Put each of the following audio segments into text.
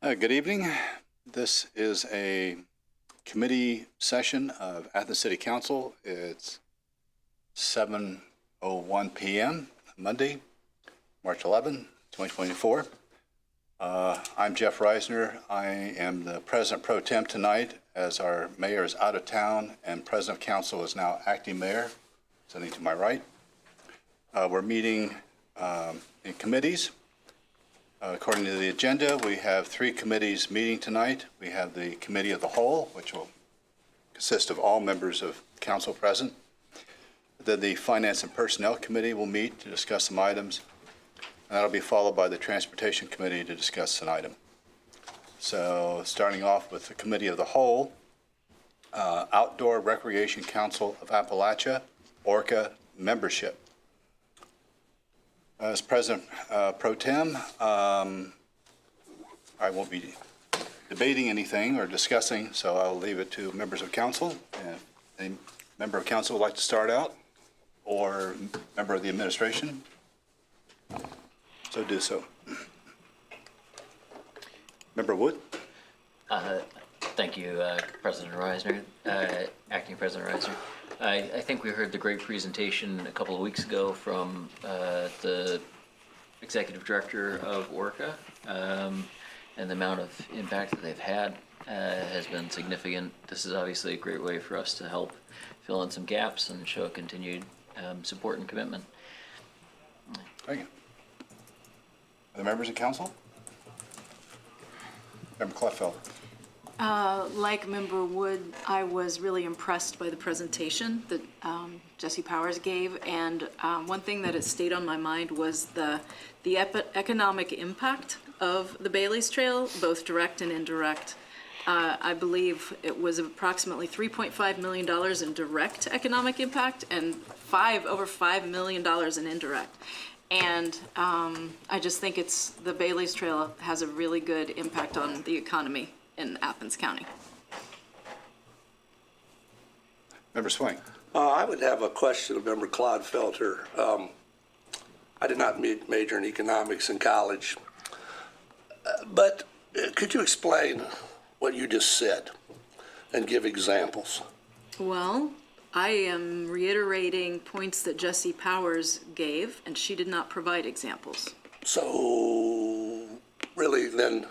Good evening. This is a committee session of Athens City Council. It's 7:01 p.m. Monday, March 11, 2024. I'm Jeff Reisner. I am the President Pro Tem tonight, as our mayor is out of town and President of Council is now acting mayor, sitting to my right. We're meeting in committees. According to the agenda, we have 3 committees meeting tonight. We have the Committee of the Whole, which will consist of all members of council present. Then the Finance and Personnel Committee will meet to discuss some items, and that'll be followed by the Transportation Committee to discuss an item. So starting off with the Committee of the Whole, Outdoor Recreation Council of Appalachia, ORCA membership. As President Pro Tem, I won't be debating anything or discussing, so I'll leave it to members of council. If any member of council would like to start out, or member of the administration, so do so. Member Wood? Thank you, President Reisner, Acting President Reisner. I think we heard the great presentation a couple of weeks ago from the Executive Director of ORCA, and the amount of impact that they've had has been significant. This is obviously a great way for us to help fill in some gaps and show continued support and commitment. Thank you. Other members of council? Member Cleffelder. Like Member Wood, I was really impressed by the presentation that Jesse Powers gave, and one thing that had stayed on my mind was the economic impact of the Bailey's Trail, both direct and indirect. I believe it was approximately $3.5 million in direct economic impact and over $5 million in indirect. And I just think the Bailey's Trail has a really good impact on the economy in Athens County. Member Swain. I would have a question of Member Clodfelter. I did not major in economics in college, but could you explain what you just said and give examples? Well, I am reiterating points that Jesse Powers gave, and she did not provide examples. So, really then?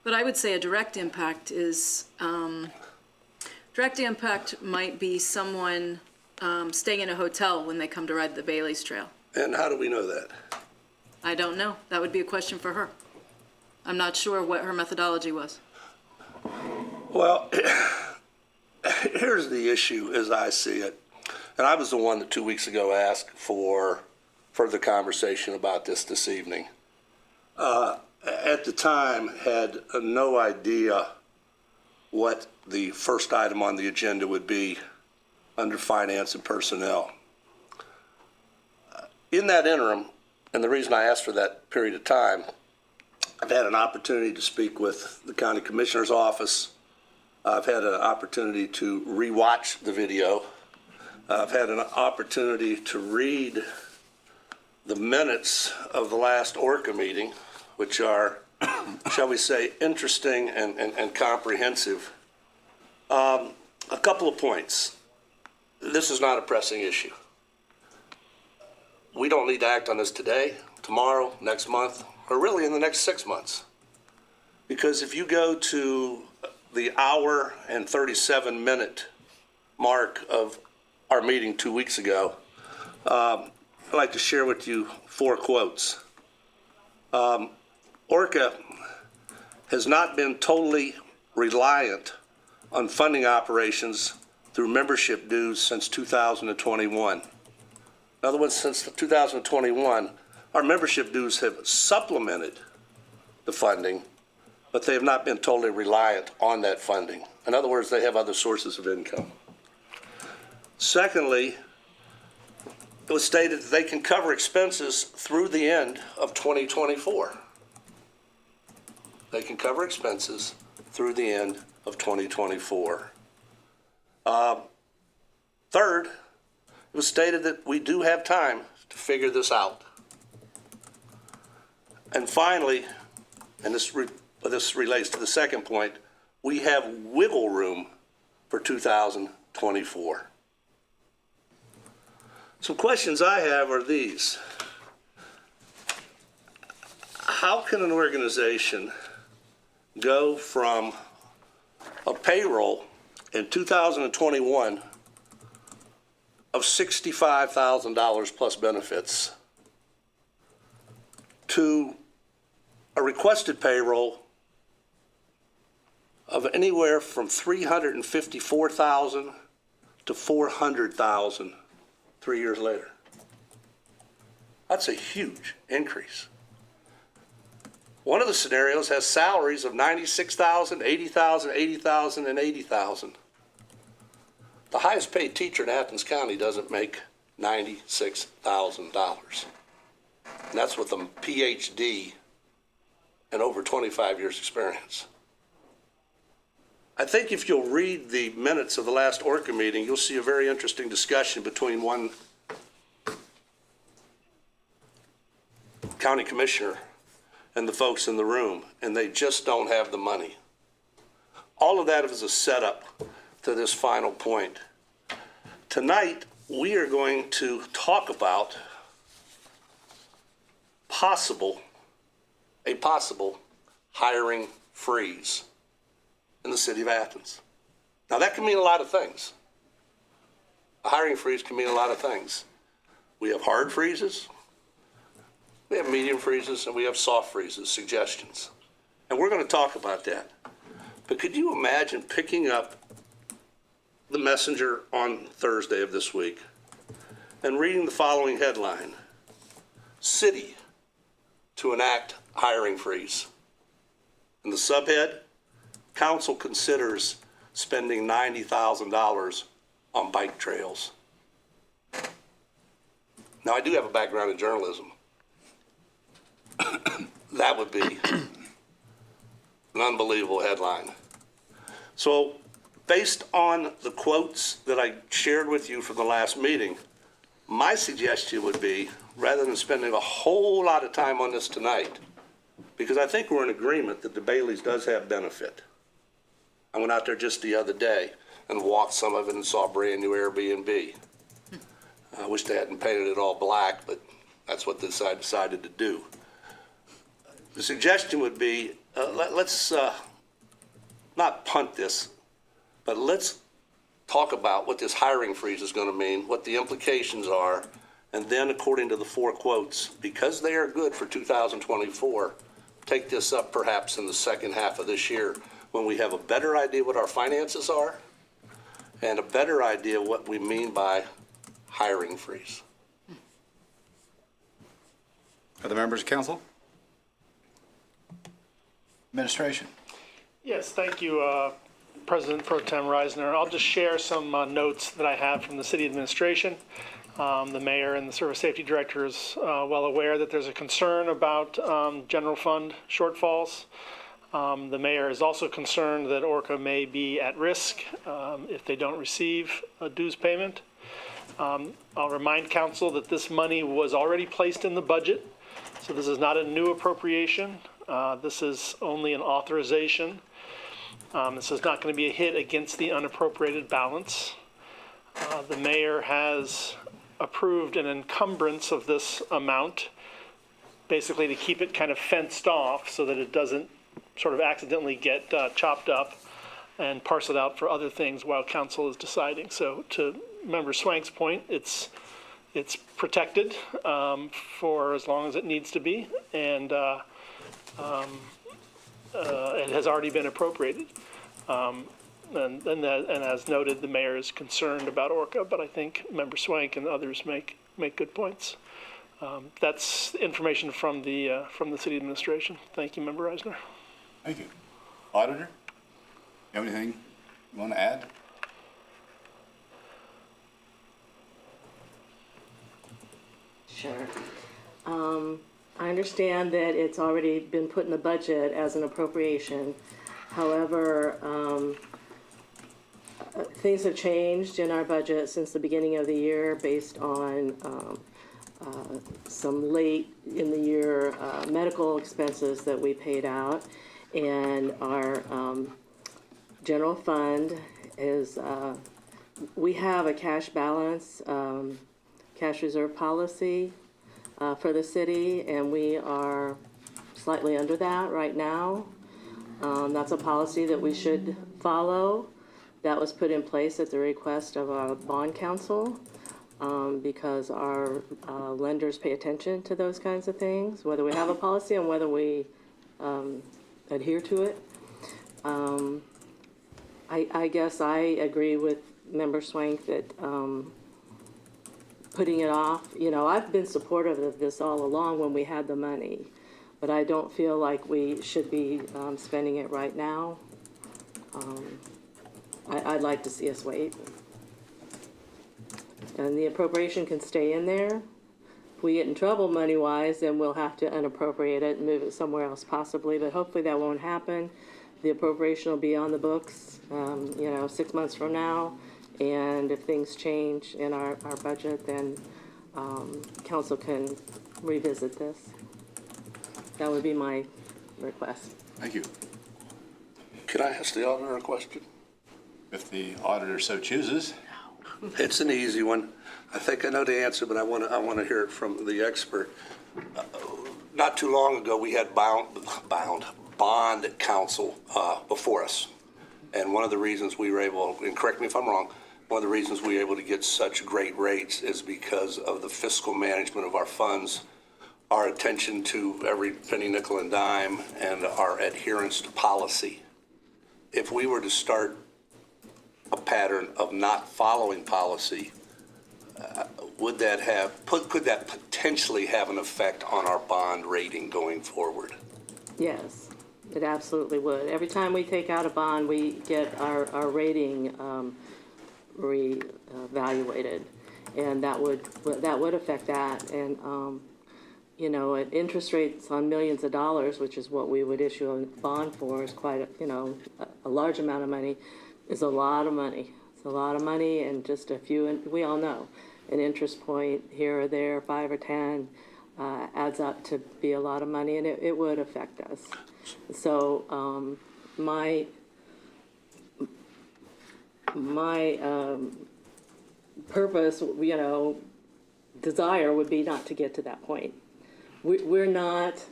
But I would say a direct impact is, direct impact might be someone staying in a hotel when they come to ride the Bailey's Trail. And how do we know that? I don't know. That would be a question for her. I'm not sure what her methodology was. Well, here's the issue as I see it. And I was the one that 2 weeks ago asked for further conversation about this evening. At the time, had no idea what the first item on the agenda would be under Finance and Personnel. In that interim, and the reason I asked for that period of time, I've had an opportunity to speak with the County Commissioner's Office. I've had an opportunity to rewatch the video. I've had an opportunity to read the minutes of the last ORCA meeting, which are, shall we say, interesting and comprehensive. A couple of points. This is not a pressing issue. We don't need to act on this today, tomorrow, next month, or really in the next 6 months. Because if you go to the hour and 37-minute mark of our meeting 2 weeks ago, I'd like to share with you 4 quotes. ORCA has not been totally reliant on funding operations through membership dues since 2021. In other words, since 2021, our membership dues have supplemented the funding, but they have not been totally reliant on that funding. In other words, they have other sources of income. Secondly, it was stated that they can cover expenses through the end of 2024. They can cover expenses through the end of 2024. Third, it was stated that we do have time to figure this out. And finally, and this but this relates to the second point, we have wiggle room for 2024. Some questions I have are these. How can an organization go from a payroll in 2021 of $65,000 plus benefits to a requested payroll of anywhere from $354,000 to $400,000 3 years later? That's a huge increase. One of the scenarios has salaries of $96,000, $80,000, $80,000, and $80,000. The highest paid teacher in Athens County doesn't make $96,000. And that's with a PhD and over 25 years experience. I think if you'll read the minutes of the last ORCA meeting, you'll see a very interesting discussion between one county commissioner and the folks in the room, and they just don't have the money. All of that is a setup to this final point. Tonight, we are going to talk about a possible hiring freeze in the city of Athens. Now, that can mean a lot of things. A hiring freeze can mean a lot of things. We have hard freezes, we have medium freezes, and we have soft freezes, suggestions. And we're going to talk about that. But could you imagine picking up the Messenger on Thursday of this week and reading the following headline: City to enact hiring freeze. And the subhead, council considers spending $90,000 on bike trails. Now, I do have a background in journalism. That would be an unbelievable headline. So, based on the quotes that I shared with you from the last meeting, my suggestion would be, rather than spending a whole lot of time on this tonight, because I think we're in agreement that the Baileys does have benefit. I went out there just the other day and walked some of it and saw a brand new Airbnb. I wish they hadn't painted it all black, but that's what this side decided to do. The suggestion would be, let's not punt this, but let's talk about what this hiring freeze is going to mean, what the implications are, and then according to the four quotes, because they are good for 2024, take this up perhaps in the second half of this year when we have a better idea what our finances are and a better idea what we mean by hiring freeze. Other members of council? Administration. Yes, thank you, President Pro Tem Reisner. I'll just share some notes that I have from the city administration. The mayor and the service safety director is well aware that there's a concern about general fund shortfalls. The mayor is also concerned that ORCA may be at risk if they don't receive a dues payment. I'll remind council that this money was already placed in the budget, so this is not a new appropriation. This is only an authorization. This is not going to be a hit against the unappropriated balance. The mayor has approved an encumbrance of this amount, basically to keep it kind of fenced off so that it doesn't sort of accidentally get chopped up and parceled out for other things while council is deciding. So to Member Swank's point, it's protected for as long as it needs to be, and it has already been appropriated. And as noted, the mayor is concerned about ORCA, but I think Member Swank and others make good points. That's information from the city administration. Thank you, Member Reisner. Thank you. Auditor, you have anything you want to add? Sure. I understand that it's already been put in the budget as an appropriation. However, things have changed in our budget since the beginning of the year based on some late in the year medical expenses that we paid out. And our general fund is, we have a cash balance, cash reserve policy for the city, and we are slightly under that right now. That's a policy that we should follow. That was put in place at the request of our bond counsel, because our lenders pay attention to those kinds of things, whether we have a policy and whether we adhere to it. I guess I agree with Member Swank that putting it off, I've been supportive of this all along when we had the money, but I don't feel like we should be spending it right now. I'd like to see us wait. And the appropriation can stay in there. If we get in trouble money-wise, then we'll have to unappropriate it and move it somewhere else possibly, but hopefully that won't happen. The appropriation will be on the books, 6 months from now, and if things change in our budget, then council can revisit this. That would be my request. Thank you. Can I ask the auditor a question? If the auditor so chooses. It's an easy one. I think I know the answer, but I want to hear it from the expert. Not too long ago, we had bond counsel before us. And one of the reasons we were able, and correct me if I'm wrong, one of the reasons we were able to get such great rates is because of the fiscal management of our funds, our attention to every penny, nickel, and dime, and our adherence to policy. If we were to start a pattern of not following policy, could that potentially have an effect on our bond rating going forward? Yes, it absolutely would. Every time we take out a bond, we get our rating reevaluated, and that would affect that. And at interest rates on millions of dollars, which is what we would issue a bond for, is quite a large amount of money. Is a lot of money. It's a lot of money, and just a few, and we all know, an interest point here or there, 5 or 10, adds up to be a lot of money, and it would affect us. So my purpose, desire would be not to get to that point. We're not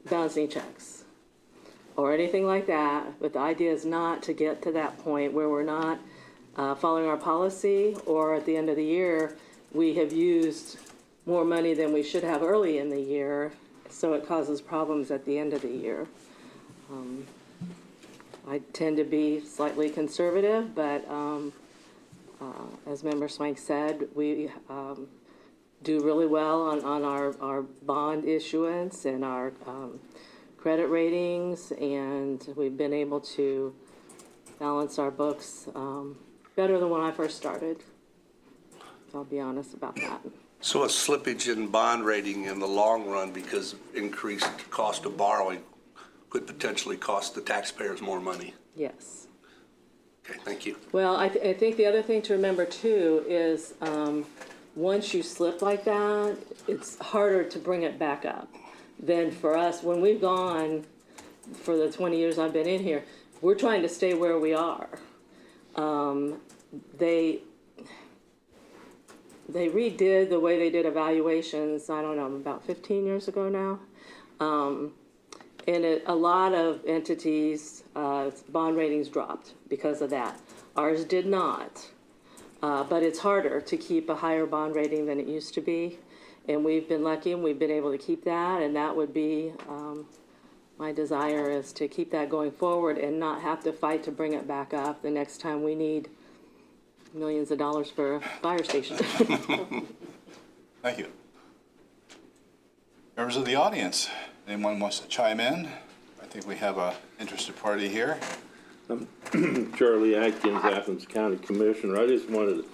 bouncing checks or anything like that, but the idea is not to get to that point where we're not following our policy, or at the end of the year, we have used more money than we should have early in the year, so it causes problems at the end of the year. I tend to be slightly conservative, but as Member Swank said, we do really well on our bond issuance and our credit ratings, and we've been able to balance our books better than when I first started. So I'll be honest about that. So a slippage in bond rating in the long run because of increased cost of borrowing could potentially cost the taxpayers more money. Yes. Okay, thank you. Well, I think the other thing to remember too is once you slip like that, it's harder to bring it back up. Then for us, when we've gone for the 20 years I've been in here, we're trying to stay where we are. They redid the way they did evaluations, I don't know, about 15 years ago now. And a lot of entities, bond ratings dropped because of that. Ours did not. But it's harder to keep a higher bond rating than it used to be. And we've been lucky and we've been able to keep that. And that would be my desire, is to keep that going forward and not have to fight to bring it back up the next time we need millions of dollars for a fire station. Thank you. Members of the audience, anyone wants to chime in? I think we have an interested party here. Charlie Atkins, Athens County Commissioner. I just wanted to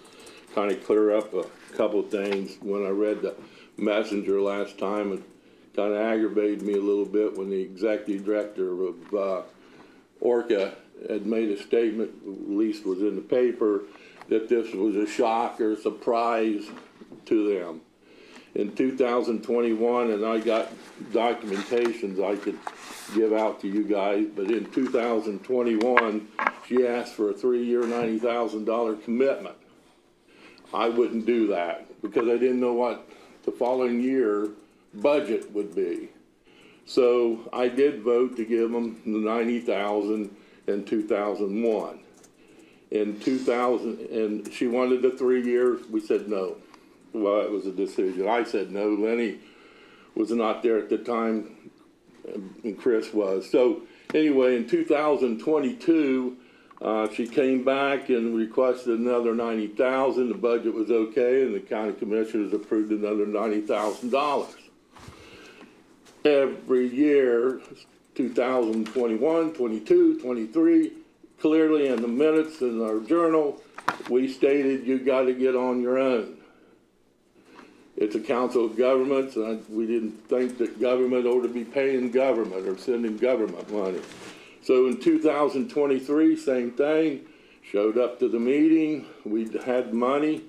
kind of clear up a couple things. When I read the messenger last time, it kind of aggravated me a little bit when the executive director of Orca had made a statement, at least was in the paper, that this was a shock or surprise to them. in 2021, and I got documentations I could give out to you guys, but in 2021, she asked for a 3-year, $90,000 commitment. I wouldn't do that because I didn't know what the following year budget would be. So I did vote to give them the $90,000 in 2001. In 2000, and she wanted the 3 years, we said no. Well, it was a decision. I said no. Lenny was not there at the time, and Chris was. So anyway, in 2022, she came back and requested another $90,000. The budget was okay, and the county commissioners approved another $90,000. Every year, 2021, 22, 23, clearly in the minutes in our journal, we stated you got to get on your own. It's a council of governments, and we didn't think that government ought to be paying government or sending government money. So in 2023, same thing, showed up to the meeting, we had money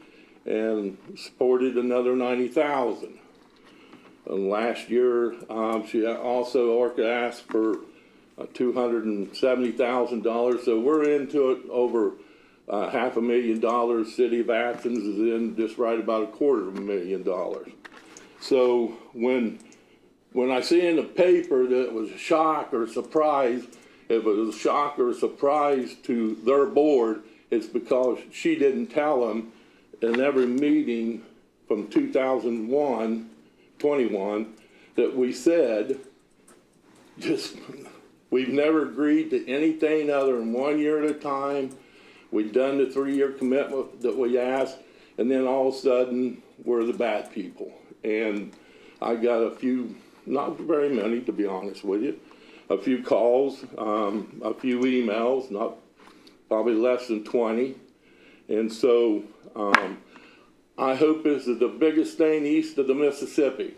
and supported another $90,000. And last year, she also, Orca asked for $270,000, so we're into it over $500,000. City of Athens is in just right about $250,000. So when I see in the paper that it was a shock or a surprise, if it was a shock or a surprise to their board, it's because she didn't tell them in every meeting from 2021 that we said we've never agreed to anything other than 1 year at a time. We've done the 3-year commitment that we asked, and then all of a sudden we're the bad people. And I got a few, not very many to be honest with you, a few calls, a few emails, not probably less than 20. And so I hope this is the biggest thing east of the Mississippi.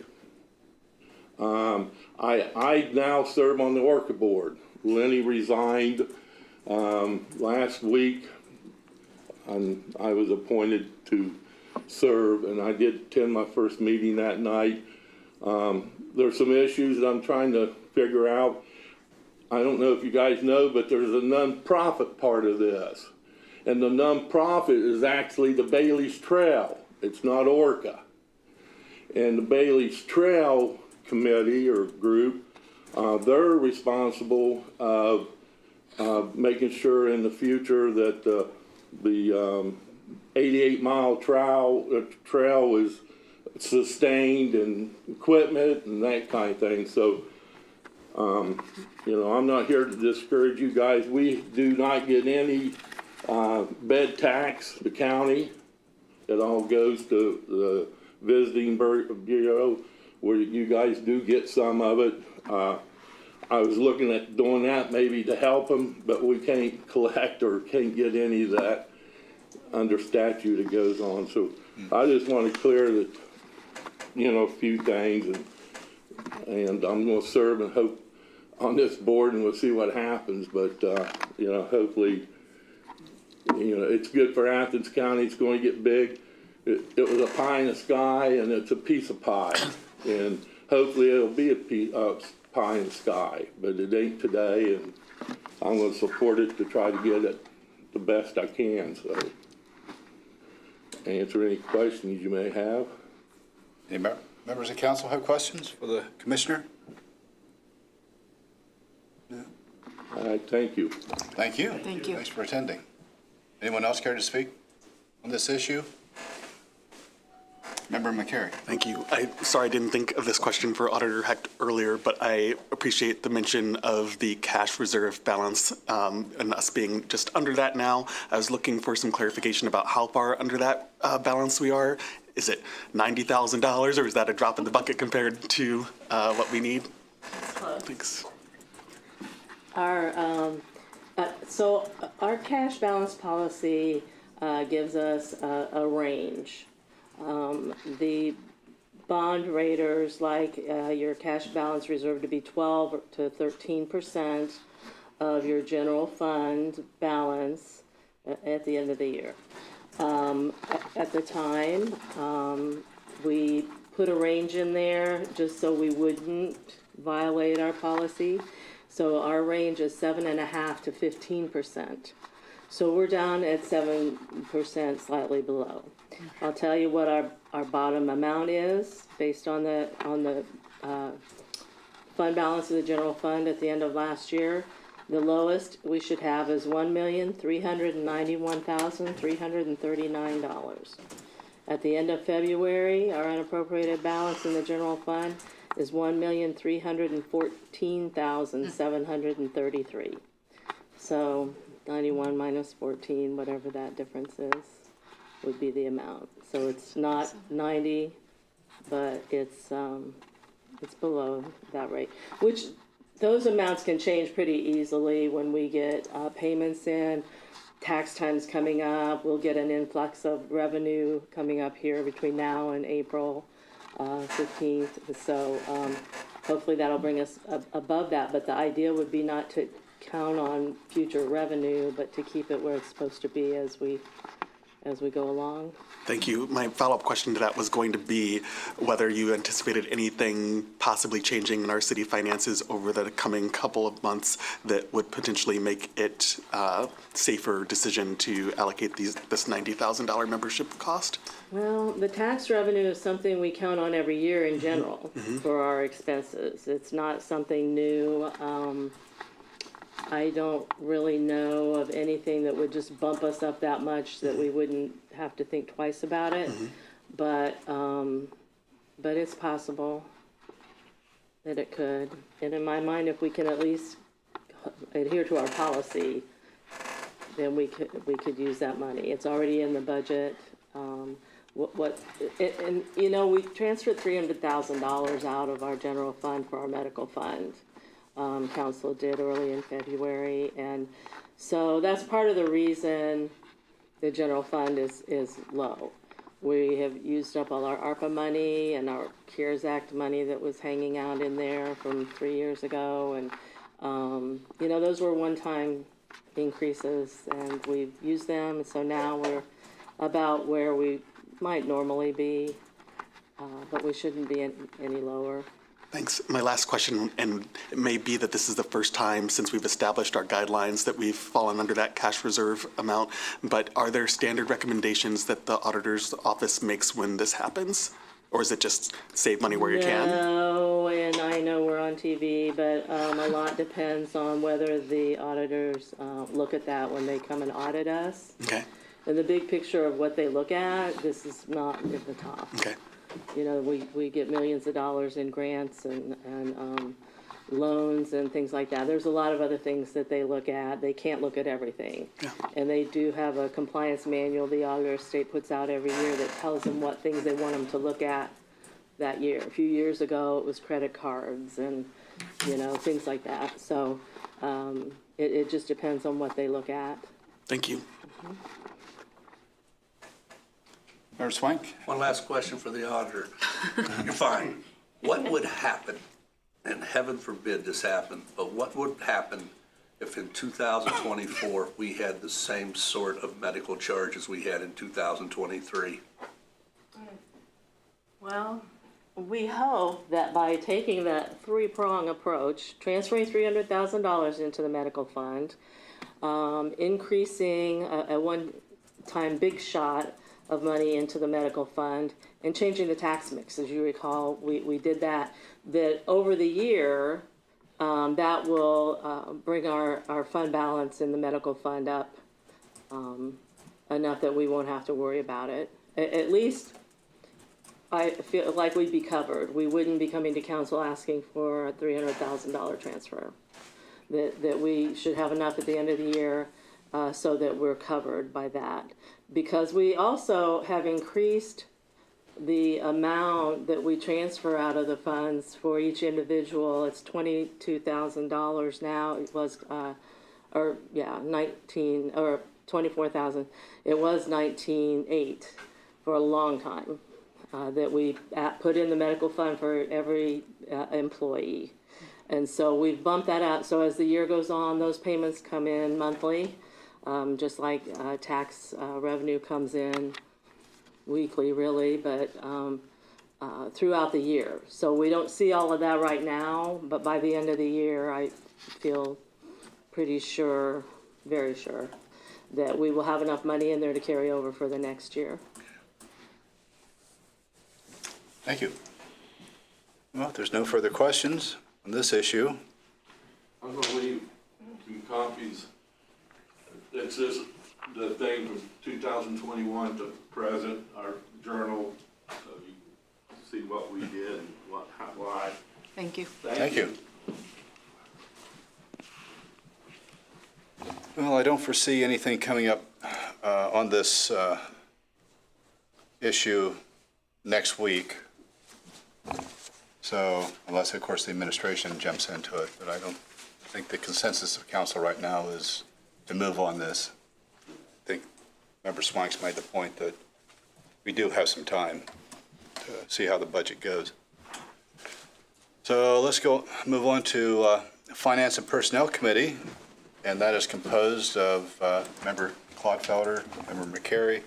I now serve on the Orca board. Lenny resigned last week, and I was appointed to serve, and I did attend my first meeting that night. There's some issues that I'm trying to figure out. I don't know if you guys know, but there's a nonprofit part of this. And the nonprofit is actually the Bailey's Trail. It's not Orca. And the Bailey's Trail committee or group, they're responsible of making sure in the future that the 88-mile trail is sustained and equipment and that kind of thing. So, I'm not here to discourage you guys. We do not get any bed tax, the county. It all goes to the visiting bureau, where you guys do get some of it. I was looking at doing that maybe to help them, but we can't collect or can't get any of that under statute that goes on. So I just want to clear that, a few things, and I'm going to serve and hope on this board, and we'll see what happens. But hopefully, it's good for Athens County. It's going to get big. It was a pie in the sky, and it's a piece of pie, and hopefully it'll be a pie in the sky. But it ain't today, and I'm going to support it to try to get it the best I can. So, answer any questions you may have. Any members of council have questions for the commissioner? All right, thank you. Thank you. Thank you. Thanks for attending. Anyone else care to speak on this issue? Member McCary. Thank you. Sorry I didn't think of this question for Auditor Hecht earlier, but I appreciate the mention of the cash reserve balance and us being just under that now. I was looking for some clarification about how far under that balance we are. Is it $90,000, or is that a drop in the bucket compared to what we need? Thanks. So our cash balance policy gives us a range. The bond raters like your cash balance reserve to be 12 to 13% of your general fund balance at the end of the year. At the time, we put a range in there just so we wouldn't violate our policy. So our range is 7.5% to 15%. So we're down at 7%, slightly below. I'll tell you what our bottom amount is based on the fund balance of the general fund at the end of last year. The lowest we should have is $1,391,339. At the end of February, our unappropriated balance in the general fund is $1,314,733. So 91 minus 14, whatever that difference is, would be the amount. So it's not 90, but it's below that rate, which those amounts can change pretty easily when we get payments in. Tax time's coming up. We'll get an influx of revenue coming up here between now and April 15th. So hopefully that'll bring us above that. But the idea would be not to count on future revenue, but to keep it where it's supposed to be as we go along. Thank you. My follow-up question to that was going to be whether you anticipated anything possibly changing in our city finances over the coming couple of months that would potentially make it a safer decision to allocate this $90,000 membership cost? Well, the tax revenue is something we count on every year in general for our expenses. It's not something new. I don't really know of anything that would just bump us up that much that we wouldn't have to think twice about it. But it's possible that it could. And in my mind, if we can at least adhere to our policy, then we could use that money. It's already in the budget. And you know, we transferred $300,000 out of our general fund for our medical fund. Council did early in February, and so that's part of the reason the general fund is low. We have used up all our ARPA money and our CARES Act money that was hanging out in there from 3 years ago, and you know, those were one-time increases, and we've used them, and so now we're about where we might normally be, but we shouldn't be any lower. Thanks. My last question, and it may be that this is the first time since we've established our guidelines that we've fallen under that cash reserve amount, but are there standard recommendations that the auditor's office makes when this happens? Or is it just save money where you can? No, and I know we're on TV, but a lot depends on whether the auditors look at that when they come and audit us. Okay. And the big picture of what they look at, this is not at the top. Okay. You know, we get millions of dollars in grants and loans and things like that. There's a lot of other things that they look at. They can't look at everything. Yeah. And they do have a compliance manual the auditor state puts out every year that tells them what things they want them to look at that year. A few years ago, it was credit cards and, you know, things like that. So it just depends on what they look at. Thank you. Member Swank? One last question for the auditor. You're fine. What would happen, and heaven forbid this happen, but what would happen if in 2024 we had the same sort of medical charges we had in 2023? Well, we hope that by taking that three-prong approach, transferring $300,000 into the medical fund, increasing a one-time big shot of money into the medical fund, and changing the tax mix. As you recall, we did that over the year, that will bring our fund balance in the medical fund up enough that we won't have to worry about it. At least I feel like we'd be covered. We wouldn't be coming to council asking for a $300,000 transfer. That we should have enough at the end of the year so that we're covered by that. Because we also have increased the amount that we transfer out of the funds for each individual. It's $22,000 now. It was, 24,000. It was 19,800 for a long time that we put in the medical fund for every employee. And so we've bumped that out. So as the year goes on, those payments come in monthly. Just like tax revenue comes in weekly, really, but throughout the year. So we don't see all of that right now, but by the end of the year, I feel pretty sure, very sure, that we will have enough money in there to carry over for the next year. Thank you. Well, if there's no further questions on this issue, I'm gonna leave some copies. It's this, the thing from 2021 to present, our journal, so you can see what we did and why. Thank you. thank you. Well, I don't foresee anything coming up on this issue next week. So, unless, of course, the administration jumps into it, but I don't think the consensus of council right now is to move on this. I think Member Swanks made the point that we do have some time to see how the budget goes. So let's move on to Finance and Personnel Committee, and that is composed of Member Clodfelder, Member McCary,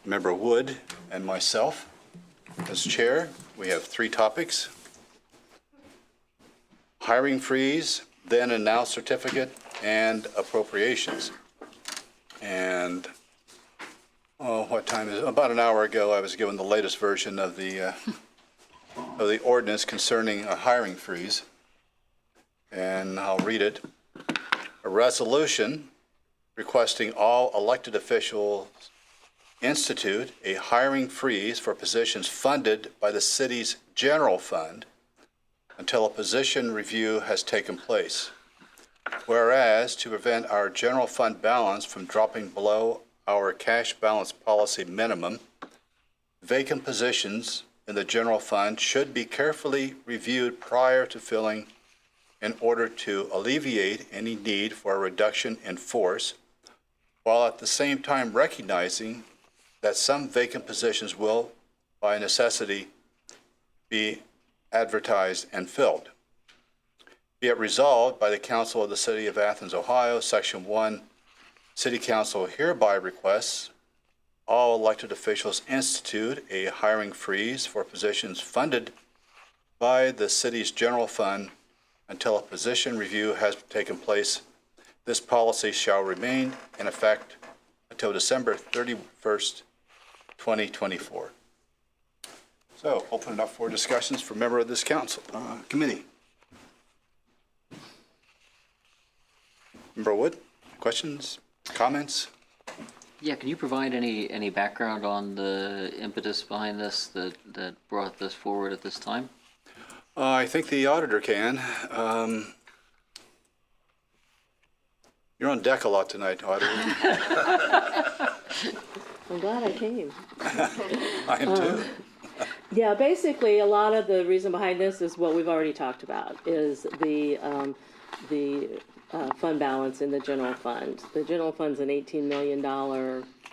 Member Wood, and myself. As chair, we have 3 topics: hiring freeze, then and now certificate, and appropriations. And, what time is it? About an hour ago, I was given the latest version of the ordinance concerning a hiring freeze. And I'll read it. A resolution requesting all elected officials institute a hiring freeze for positions funded by the city's general fund until a position review has taken place. Whereas, to prevent our general fund balance from dropping below our cash balance policy minimum, vacant positions in the general fund should be carefully reviewed prior to filling in order to alleviate any need for a reduction in force, while at the same time recognizing that some vacant positions will, by necessity, be advertised and filled. Be it resolved by the Council of the City of Athens, Ohio, Section 1, City Council hereby requests all elected officials institute a hiring freeze for positions funded by the city's general fund until a position review has taken place. This policy shall remain in effect until December 31st, 2024. So, open it up for discussions for member of this committee. Member Wood, questions, comments? Yeah, can you provide any background on the impetus behind this that brought this forward at this time? I think the auditor can. You're on deck a lot tonight, auditor. I'm glad I came. I am too. Yeah, basically, a lot of the reason behind this is what we've already talked about, is the fund balance in the general fund. The general fund's an $18 million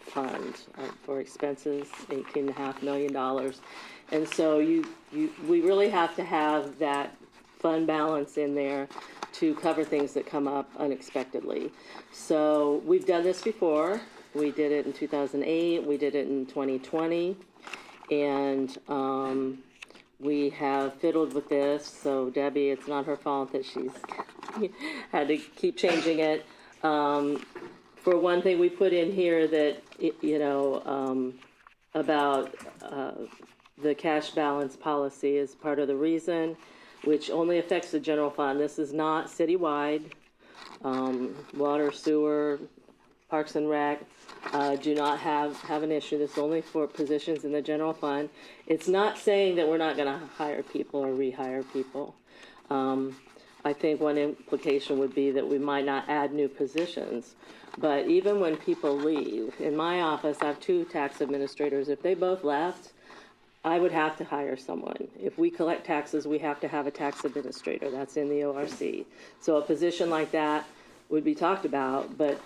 fund for expenses, $18.5 million. And so we really have to have that fund balance in there to cover things that come up unexpectedly. So we've done this before. We did it in 2008, we did it in 2020, and we have fiddled with this. So Debbie, it's not her fault that she's had to keep changing it. For one thing, we put in here that, about the cash balance policy is part of the reason, which only affects the general fund. This is not citywide. Water, sewer, Parks and Rec do not have an issue. This is only for positions in the general fund. It's not saying that we're not going to hire people or rehire people. I think one implication would be that we might not add new positions. But even when people leave, in my office, I have 2 tax administrators. If they both left, I would have to hire someone. If we collect taxes, we have to have a tax administrator. That's in the ORC. So a position like that would be talked about, but,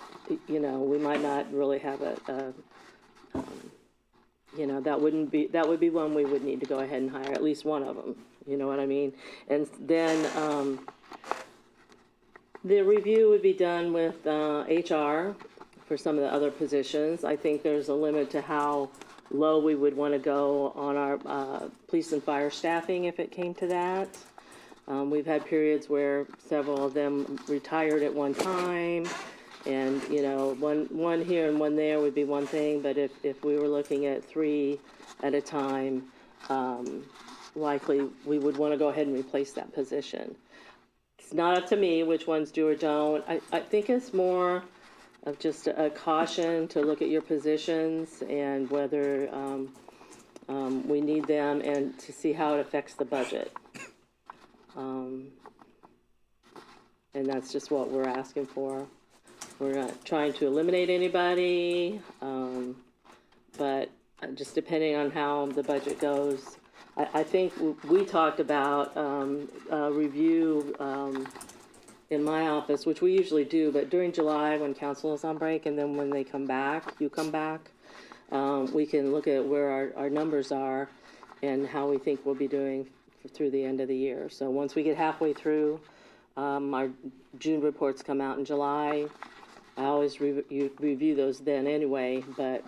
we might not really have that would be one we would need to go ahead and hire, at least one of them. You know what I mean? And then the review would be done with HR for some of the other positions. I think there's a limit to how low we would want to go on our police and fire staffing if it came to that. We've had periods where several of them retired at one time, and, you know, one here and one there would be one thing, but if we were looking at 3 at a time, likely we would want to go ahead and replace that position. It's not up to me which ones do or don't. I think it's more of just a caution to look at your positions and whether we need them and to see how it affects the budget. And that's just what we're asking for. We're not trying to eliminate anybody, but just depending on how the budget goes. I think we talked about a review in my office, which we usually do, but during July when council is on break, and then when they come back, you come back, we can look at where our numbers are and how we think we'll be doing through the end of the year. So once we get halfway through, our June reports come out in July. I always review those then anyway, but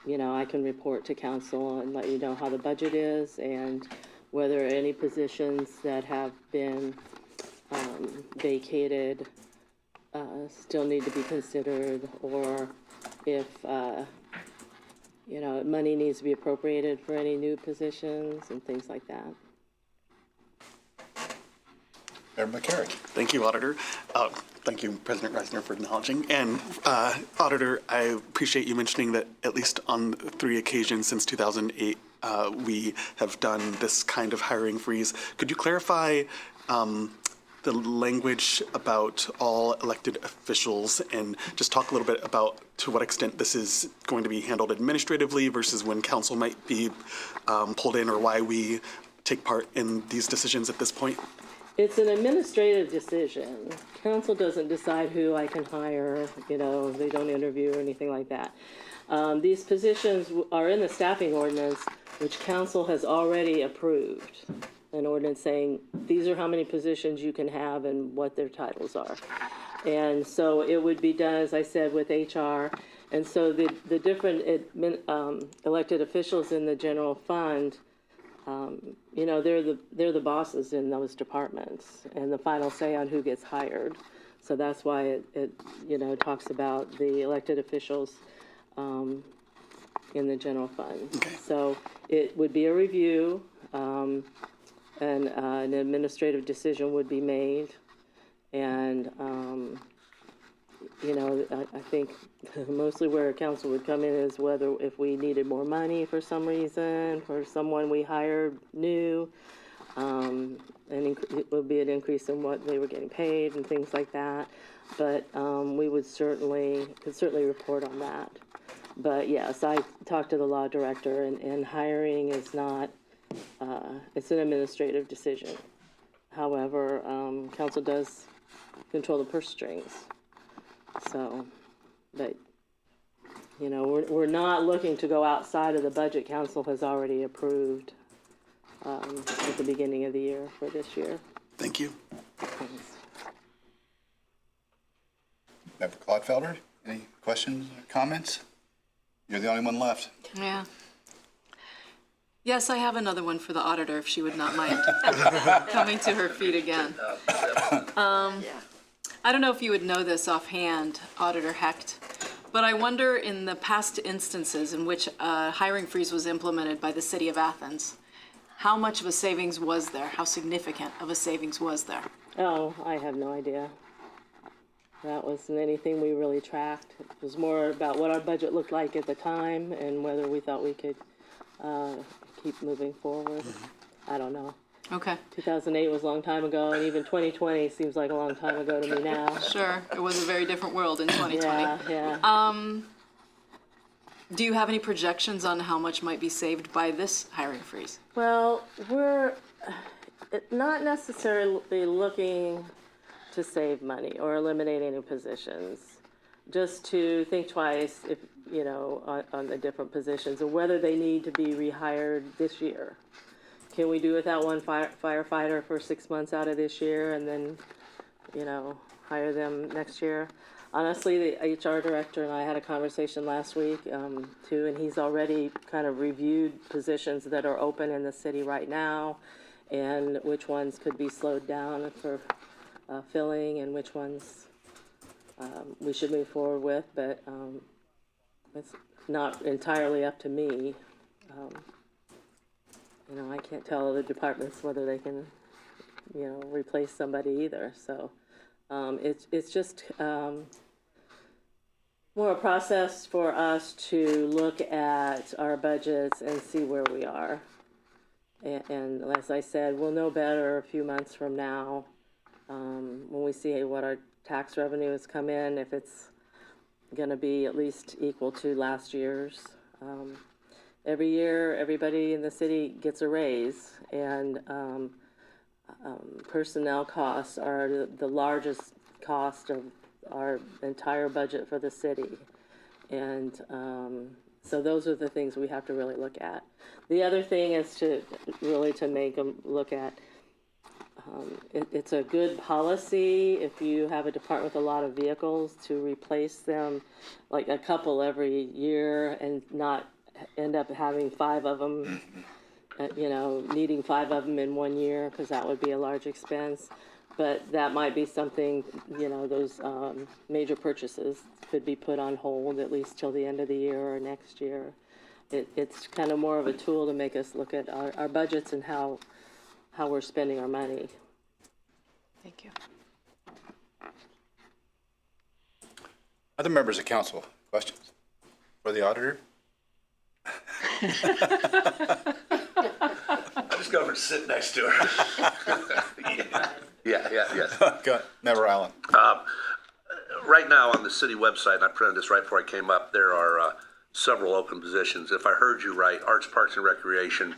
you know, I can report to council and let you know how the budget is and whether any positions that have been vacated still need to be considered, or if you know, money needs to be appropriated for any new positions and things like that. Mayor McCarrick. Thank you, Auditor. Thank you, President Reisner, for acknowledging. And Auditor, I appreciate you mentioning that at least on 3 occasions since 2008, we have done this kind of hiring freeze. Could you clarify the language about all elected officials and just talk a little bit about to what extent this is going to be handled administratively versus when council might be pulled in, or why we take part in these decisions at this point? It's an administrative decision. Council doesn't decide who I can hire, you know, they don't interview or anything like that. These positions are in the staffing ordinance, which council has already approved. An ordinance saying, these are how many positions you can have and what their titles are. And so it would be done, as I said, with HR. And so the different elected officials in the general fund, you know, they're the bosses in those departments and the final say on who gets hired. So that's why it you know, talks about the elected officials in the general fund. Okay. So it would be a review, and an administrative decision would be made. And, you know, I think mostly where council would come in is whether if we needed more money for some reason, for someone we hired new, and it would be an increase in what they were getting paid and things like that. But we would could certainly report on that. But yes, I talked to the law director, and hiring is not, it's an administrative decision. However, council does control the purse strings. So, but, you know, we're not looking to go outside of the budget council has already approved at the beginning of the year for this year. Thank you. Member Clodfelder, any questions or comments? You're the only one left. Yeah. Yes, I have another one for the auditor, if she would not mind coming to her feet again. I don't know if you would know this offhand, Auditor Hecht, but I wonder in the past instances in which a hiring freeze was implemented by the city of Athens, how much of a savings was there? How significant of a savings was there? Oh, I have no idea. That wasn't anything we really tracked. It was more about what our budget looked like at the time and whether we thought we could keep moving forward. I don't know. Okay. 2008 was a long time ago, and even 2020 seems like a long time ago to me now. Sure, it was a very different world in 2020. Yeah. Do you have any projections on how much might be saved by this hiring freeze? Well, we're not necessarily looking to save money or eliminate any positions, just to think twice if, you know, on the different positions and whether they need to be rehired this year. Can we do without one firefighter for 6 months out of this year and then, you know, hire them next year? honestly, the HR director and I had a conversation last week, too, and he's already kind of reviewed positions that are open in the city right now and which ones could be slowed down for filling and which ones we should move forward with, but it's not entirely up to me. I can't tell other departments whether they can, replace somebody either. So it's just more a process for us to look at our budgets and see where we are. And as I said, we'll know better a few months from now when we see what our tax revenues come in, if it's going to be at least equal to last year's. Every year, everybody in the city gets a raise, and personnel costs are the largest cost of our entire budget for the city. And so those are the things we have to really look at. The other thing is to make them look at, it's a good policy if you have a department with a lot of vehicles to replace them, like a couple every year, and not end up having 5 of them, needing 5 of them in 1 year, because that would be a large expense. But that might be something, those major purchases could be put on hold at least till the end of the year or next year. It's kind of more of a tool to make us look at our budgets and how we're spending our money. Thank you. Other members of council, questions for the auditor? I just go over and sit next to her. Yes. Go, Member Allen. Right now on the city website, and I printed this right before I came up, there are several open positions. If I heard you right, Arts, Parks, and Recreation,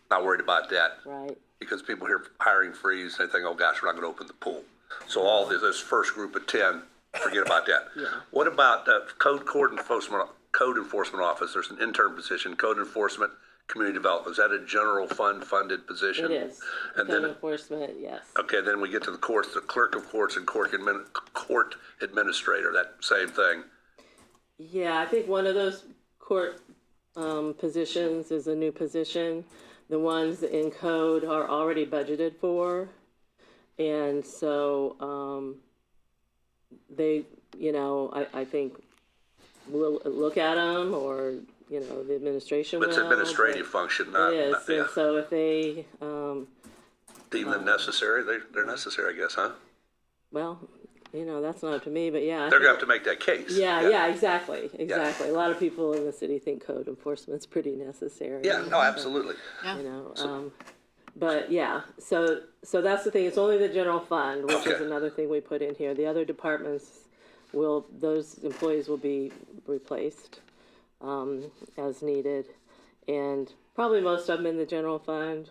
not worried about that. Right. Because people hear hiring freeze, they think, oh gosh, we're not going to open the pool. So all this first group of 10, forget about that. Yeah. What about code enforcement office? There's an intern position, code enforcement, community development. Is that a general fund funded position? It is. And Code then enforcement, yes. okay, then we get to the courts, the clerk of courts and court administrator, that same thing. Yeah, I think one of those court positions is a new position. The ones in code are already budgeted for. And so they, I think we'll look at them, or, the administration will. It's administrative function, not. It is, yeah. and so if they, Deem them necessary, they're necessary, I guess, huh? well, that's not up to me, but yeah. They're gonna have to make that case. Yeah, exactly. A lot of people in the city think code enforcement's pretty necessary. Yeah, no, absolutely. But yeah, so that's the thing. It's only the general fund, which is Okay. another thing we put in here. The other departments those employees will be replaced as needed, and probably most of them in the general fund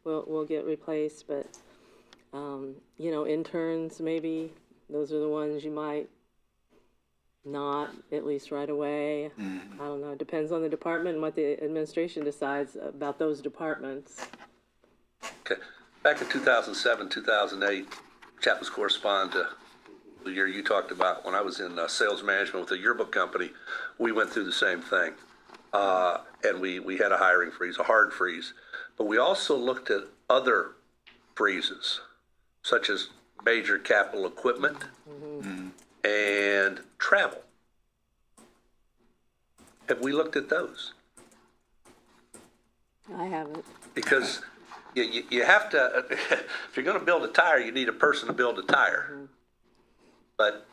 will get replaced. But interns, maybe those are the ones you might not, at least right away. I don't know. It depends on the department and what the administration decides about those departments. Okay. Back in 2007, 2008, chaplains correspond to the year you talked about. When I was in sales management with a yearbook company, we went through the same thing. And we had a hiring freeze, a hard freeze. But we also looked at other freezes, such as major capital equipment and travel. Have we looked at those? I haven't. Because you have to, if you're going to build a tire, you need a person to build a tire. But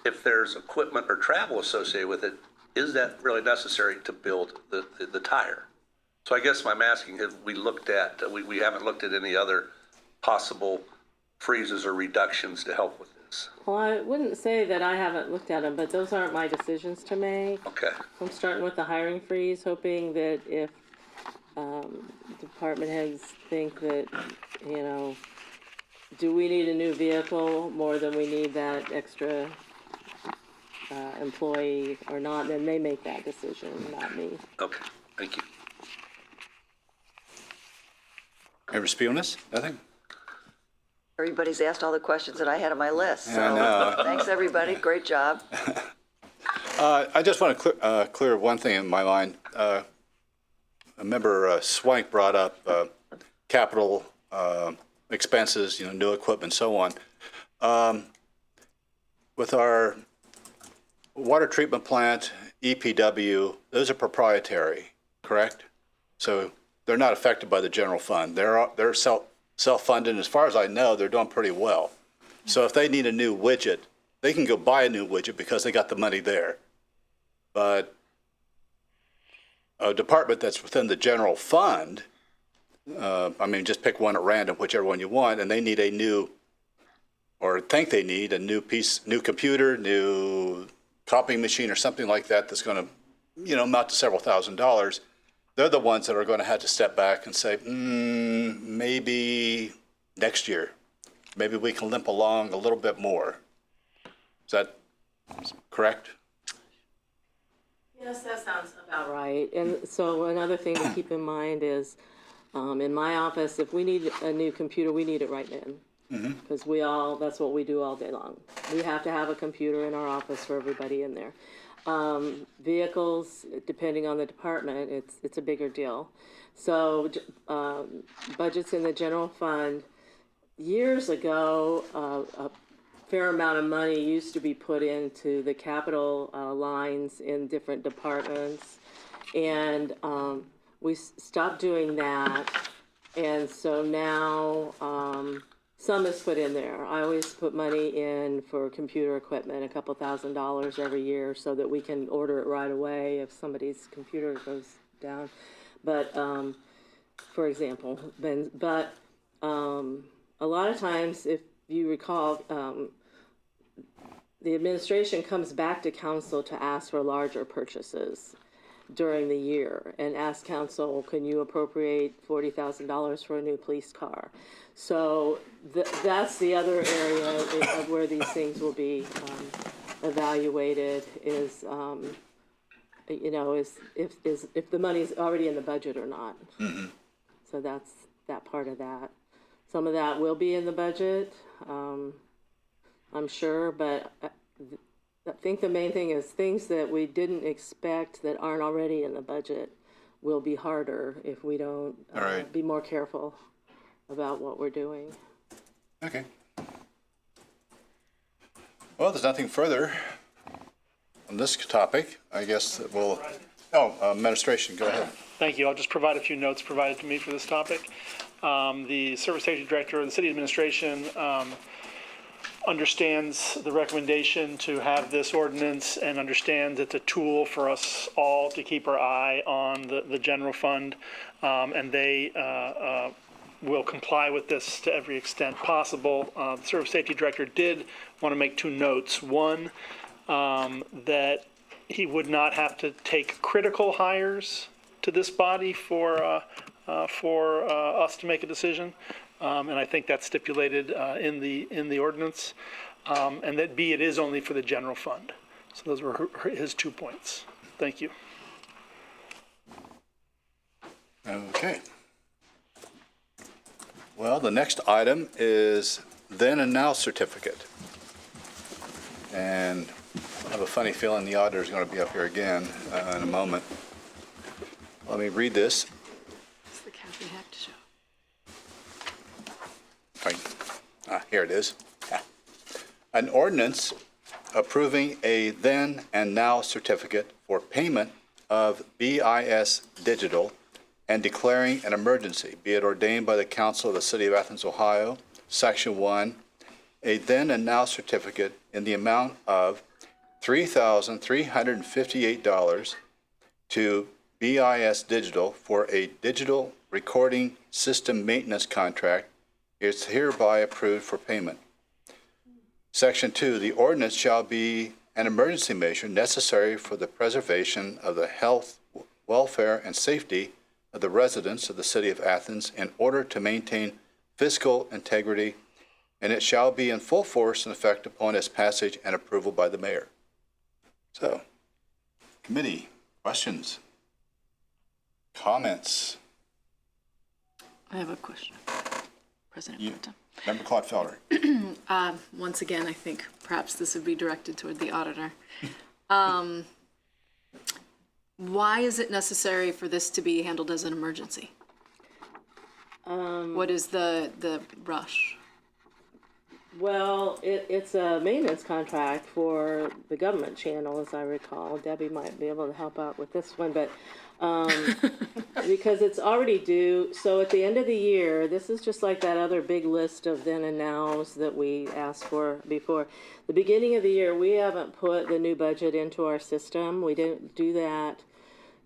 if there's equipment or travel associated with it, is that really necessary to build the tire? So I guess I'm asking, have we looked at, we haven't looked at any other possible freezes or reductions to help with this? Well, I wouldn't say that I haven't looked at them, but those aren't my decisions to make. Okay. I'm starting with the hiring freeze, hoping that if department heads think that, do we need a new vehicle more than we need that extra employee or not, then they make that decision, not me. Okay, thank you. Member Spionis, nothing? Everybody's asked all the questions that I had on my list. Yeah, I know. So thanks, everybody. Great job. I just want to clear one thing in my mind. Member Swank brought up capital expenses, new equipment, so on. With our water treatment plant, EPW, those are proprietary, correct? So they're not affected by the general fund. They're self-funded. As far as I know, they're doing pretty well. So if they need a new widget, they can go buy a new widget because they got the money there. But a department that's within the general fund, just pick one at random, whichever one you want, and they need a new, or think they need a new computer, new copying machine or something like that that's going to, amount to several $1,000s. They're the ones that are going to have to step back and say, maybe next year, maybe we can limp along a little bit more. Is that correct? Yes, that sounds about right. And so another thing to keep in mind is, in my office, if we need a new computer, we need it right then. Because that's what we do all day long. We have to have a computer in our office for everybody in there. Vehicles, depending on the department, it's a bigger deal. So budgets in the general fund, years ago, a fair amount of money used to be put into the capital lines in different departments, and we stopped doing that, and so now some is put in there. I always put money in for computer equipment, a couple $1,000s every year, so that we can order it right away if somebody's computer goes down. But for example, a lot of times, if you recall, the administration comes back to council to ask for larger purchases during the year and ask council, can you appropriate $40,000 for a new police car? So that's the other area of where these things will be evaluated is, if the money's already in the budget or not. So that's that part of that. Some of that will be in the budget, I'm sure, but I think the main thing is things that we didn't expect that aren't already in the budget will be harder if we don't be more careful about what we're doing. Okay. Well, there's nothing further on this topic. I guess that we'll, administration, go ahead. Thank you. I'll just provide a few notes provided to me for this topic. The Service Safety Director of the City Administration understands the recommendation to have this ordinance and understands it's a tool for us all to keep our eye on the general fund, and they will comply with this to every extent possible. The Service Safety Director did want to make two notes. One, that he would not have to take critical hires to this body for us to make a decision, and I think that's stipulated in the ordinance. And that B, it is only for the general fund. So those were his 2 points. Thank you. Okay. Well, the next item is then and now certificate. And I have a funny feeling the auditor is going to be up here again in a moment. Let me read this. It's the Kathy Hecht show. Here it is. An ordinance approving a then and now certificate for payment of BIS Digital and declaring an emergency, be it ordained by the Council of the City of Athens, Ohio, Section 1, a then and now certificate in the amount of $3,358 to BIS Digital for a digital recording system maintenance contract is hereby approved for payment. Section 2, the ordinance shall be an emergency measure necessary for the preservation of the health, welfare, and safety of the residents of the City of Athens in order to maintain fiscal integrity, and it shall be in full force and effect upon its passage and approval by the mayor. So, committee, questions? Comments? I have a question. President Pro Tem. Member Clodfelder. Once again, I think perhaps this would be directed toward the auditor. Why is it necessary for this to be handled as an emergency? What is the rush? Well, it's a maintenance contract for the government channel, as I recall. Debbie might be able to help out with this one, but because it's already due. So at the end of the year, this is just like that other big list of then and nows that we asked for before. The beginning of the year, we haven't put the new budget into our system. We didn't do that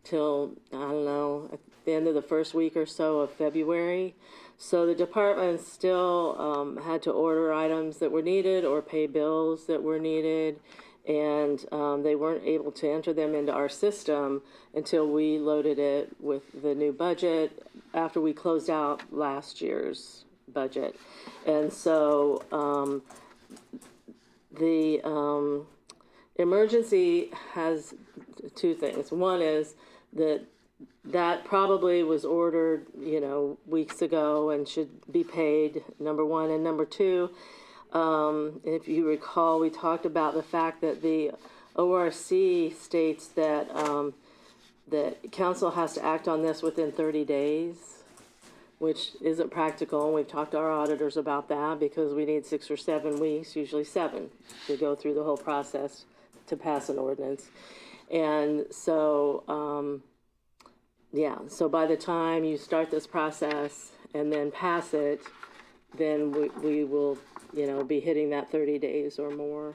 till, I don't know, at the end of the first week or so of February. So the department still had to order items that were needed or pay bills that were needed, and they weren't able to enter them into our system until we loaded it with the new budget after we closed out last year's budget. And so the emergency has two things. One is that probably was ordered, weeks ago and should be paid, number one. And number two, if you recall, we talked about the fact that the ORC states that that council has to act on this within 30 days, which isn't practical. And we've talked to our auditors about that because we need 6 or 7 weeks, usually 7, to go through the whole process to pass an ordinance. And so, so by the time you start this process and then pass it, then we will, be hitting that 30 days or more.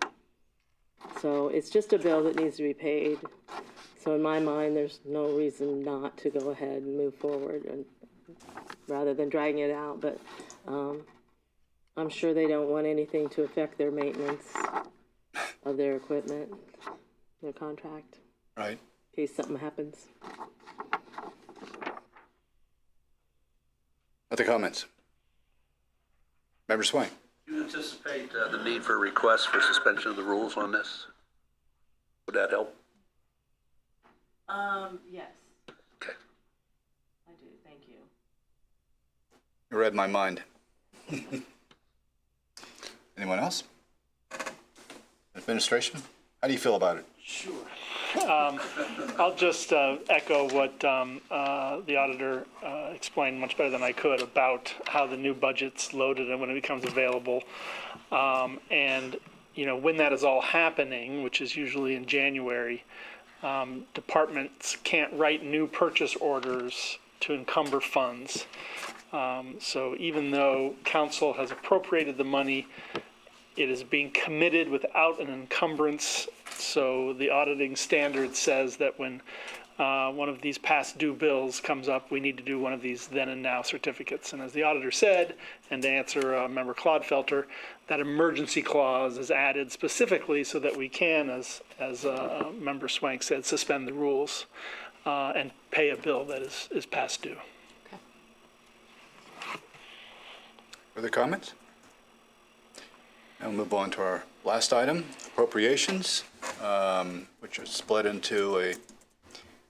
So it's just a bill that needs to be paid. So in my mind, there's no reason not to go ahead and move forward and rather than dragging it out. But I'm sure they don't want anything to affect their maintenance of their equipment, their contract. Right. In case something happens. Other comments? Member Swain. Do you anticipate the need for a request for suspension of the rules on this? Would that help? Yes. Okay. I do, thank you. You read my mind. Anyone else? Administration? How do you feel about it? Sure. I'll just echo what the auditor explained much better than I could about how the new budget's loaded and when it becomes available. And, when that is all happening, which is usually in January, departments can't write new purchase orders to encumber funds. So even though council has appropriated the money, it is being committed without an encumbrance. So the auditing standard says that when one of these past due bills comes up, we need to do one of these then and now certificates. And as the auditor said, and to answer Member Clodfelter, that emergency clause is added specifically so that we can, as Member Swank said, suspend the rules and pay a bill that is past due. Further comments? Now we'll move on to our last item, appropriations, which are split into a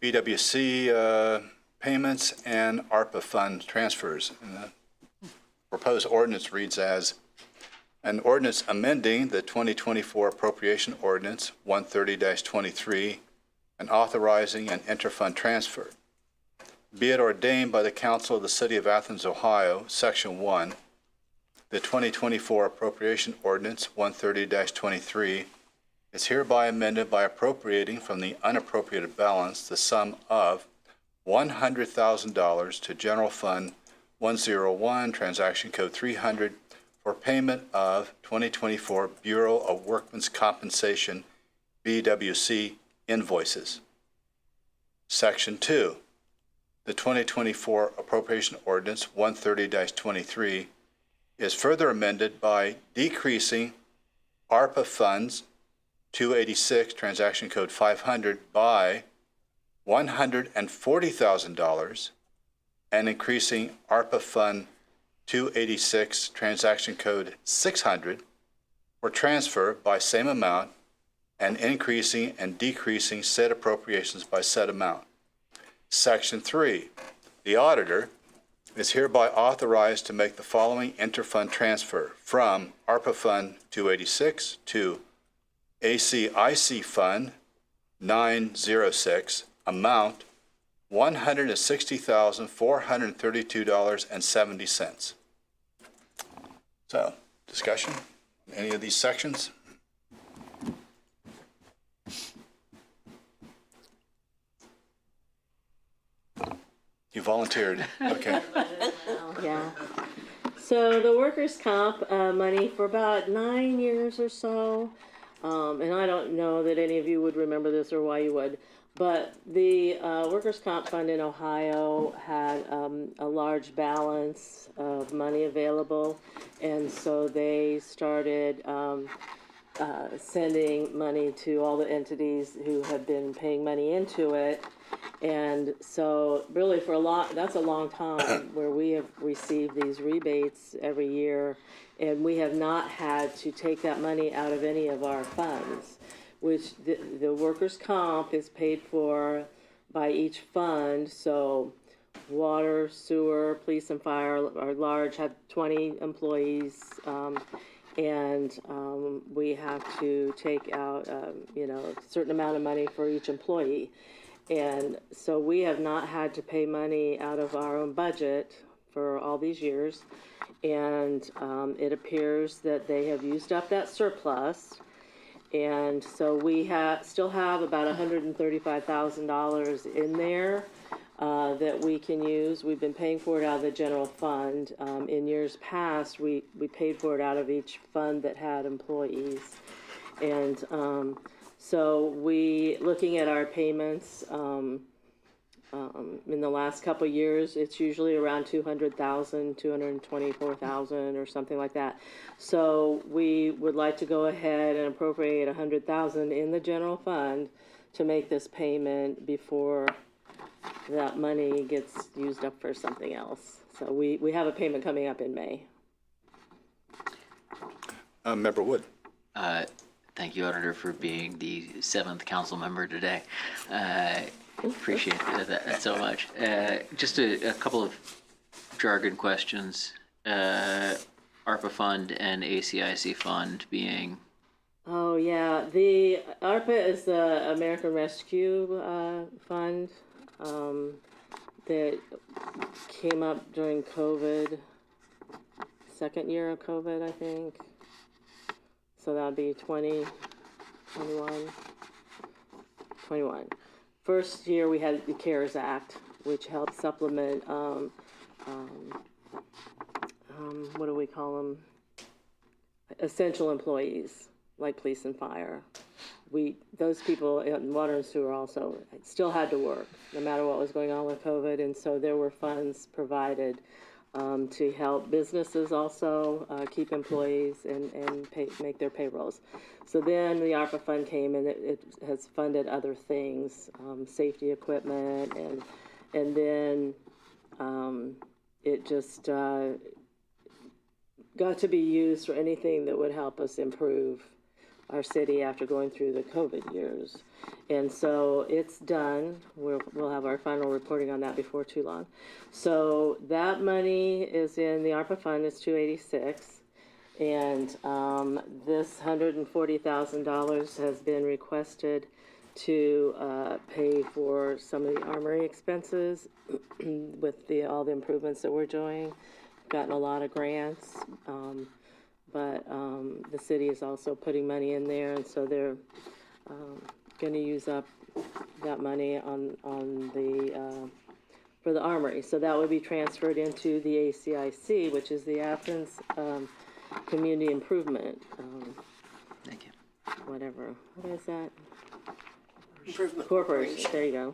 BWC payments and ARPA fund transfers. And the proposed ordinance reads as an ordinance amending the 2024 appropriation ordinance 130-23 and authorizing an interfund transfer. Be it ordained by the Council of the City of Athens, Ohio, Section 1, the 2024 appropriation ordinance 130-23 is hereby amended by appropriating from the unappropriated balance the sum of $100,000 to General Fund 101, Transaction Code 300, for payment of 2024 Bureau of Workmen's Compensation, BWC, invoices. Section 2, the 2024 appropriation ordinance 130-23 is further amended by decreasing ARPA funds 286, Transaction Code 500, by $140,000 and increasing ARPA Fund 286, Transaction Code 600, for transfer by same amount and increasing and decreasing said appropriations by said amount. Section 3, the auditor, is hereby authorized to make the following interfund transfer from ARPA Fund 286 to ACIC Fund 906, amount $160,432.70. So, discussion, any of these sections? You volunteered, okay. Yeah. So the workers' comp money for about 9 years or so, and I don't know that any of you would remember this or why you would, but the workers' comp fund in Ohio had a large balance of money available, and so they started sending money to all the entities who had been paying money into it. And so really that's a long time where we have received these rebates every year, and we have not had to take that money out of any of our funds, which the workers' comp is paid for by each fund. So water, sewer, police and fire are large, have 20 employees, and we have to take out, a certain amount of money for each employee. And so we have not had to pay money out of our own budget for all these years. And it appears that they have used up that surplus. And so we still have about $135,000 in there that we can use. We've been paying for it out of the general fund. In years past, we paid for it out of each fund that had employees. And so looking at our payments, in the last couple of years, it's usually around 200,000, 224,000 or something like that. So we would like to go ahead and appropriate 100,000 in the general fund to make this payment before that money gets used up for something else. So we have a payment coming up in May. Member Wood. Thank you, Auditor, for being the 7th council member today. Appreciate that so much. Just a couple of jargon questions. ARPA fund and ACIC fund being... Oh, yeah. The ARPA is the American Rescue Fund that came up during COVID, second year of COVID, I think. So that would be 21. First year we had the CARES Act, which helped supplement, what do we call them? Essential employees, like police and fire. Those people in water and sewer also still had to work, no matter what was going on with COVID, and so there were funds provided to help businesses also keep employees and make their payrolls. So then the ARPA fund came and it has funded other things, safety equipment, and then it just got to be used for anything that would help us improve our city after going through the COVID years. And so it's done. We'll have our final reporting on that before too long. So that money is in the ARPA fund, it's 286. And this $140,000 has been requested to pay for some of the armory expenses with all the improvements that we're doing. Gotten a lot of grants. But the city is also putting money in there, and so they're going to use up that money for the armory. So that would be transferred into the ACIC, which is the Athens Community Improvement. Thank you. Whatever. What is that? Improvement Corporation. There you go.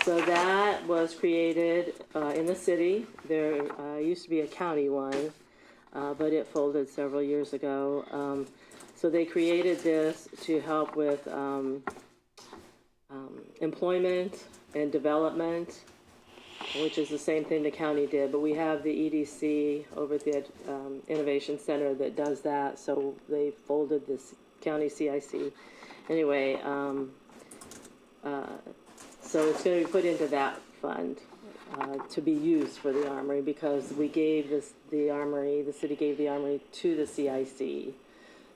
So that was created in the city. There used to be a county one. But it folded several years ago. So they created this to help with employment and development, which is the same thing the county did. But we have the EDC over at the Innovation Center that does that. So they folded this county CIC. Anyway, so it's going to be put into that fund. to be used for the Armory, because we gave the Armory, the city gave the Armory to the CIC,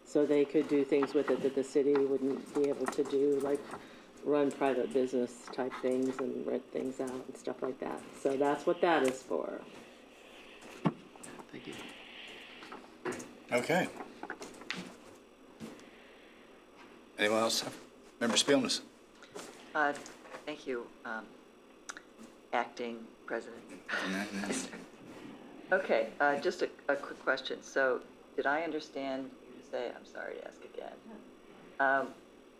so they could do things with it that the city wouldn't be able to do, like run private business type things and rent things out and stuff like that. So that's what that is for. Thank you. Okay. Anyone else? Member Spielness? Thank you, Acting President. Okay, just a quick question. So did I understand you to say, I'm sorry to ask again,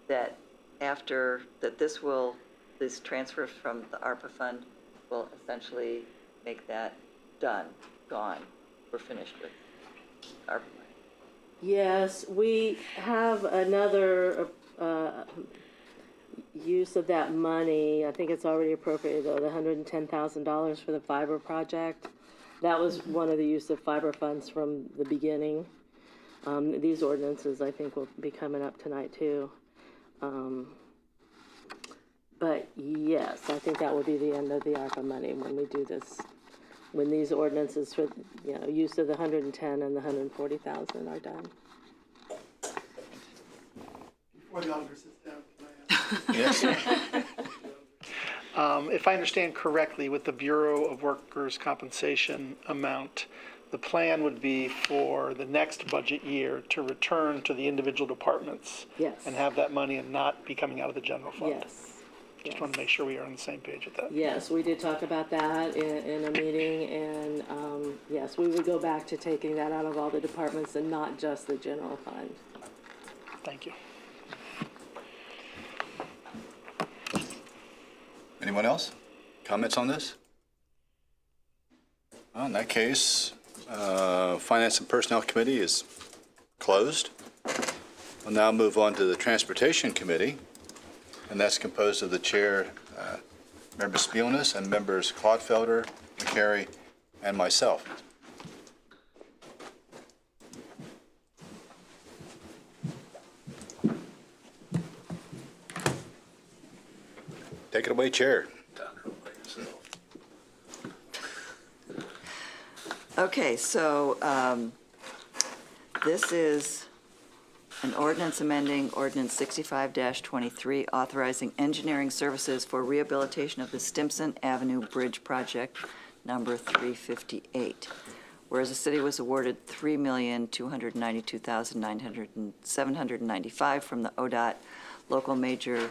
that after, that this transfer from the ARPA fund will essentially make that done, gone, we're finished with ARPA money? Yes, we have another use of that money. I think it's already appropriated, though, the $110,000 for the fiber project. That was one of the use of fiber funds from the beginning. These ordinances, I think, will be coming up tonight, too. But yes, I think that will be the end of the ARPA money when we do this. When these ordinances for, use of the 110 and the 140,000 are done. Before the auditor sits down, can I Yes. If I understand correctly, with the Bureau of Workers' Compensation amount, the plan would be for the next budget year to return to the individual departments. Yes. And have that money and not be coming out of the general fund. Yes. Just want to make sure we are on the same page with that. Yes, we did talk about that in a meeting, and yes, we would go back to taking that out of all the departments and not just the general fund. Thank you. Anyone else? Comments on this? Well, in that case, Finance and Personnel Committee is closed. We'll now move on to the Transportation Committee, and that's composed of the chair, Member Spielness, and members Clodfelder, McCary, and myself. Take it away, Chair. Okay, so this is an ordinance amending Ordinance 65-23, authorizing engineering services for rehabilitation of the Stimson Avenue Bridge Project, number 358. Whereas the city was awarded $3,292,795 from the ODOT Local Major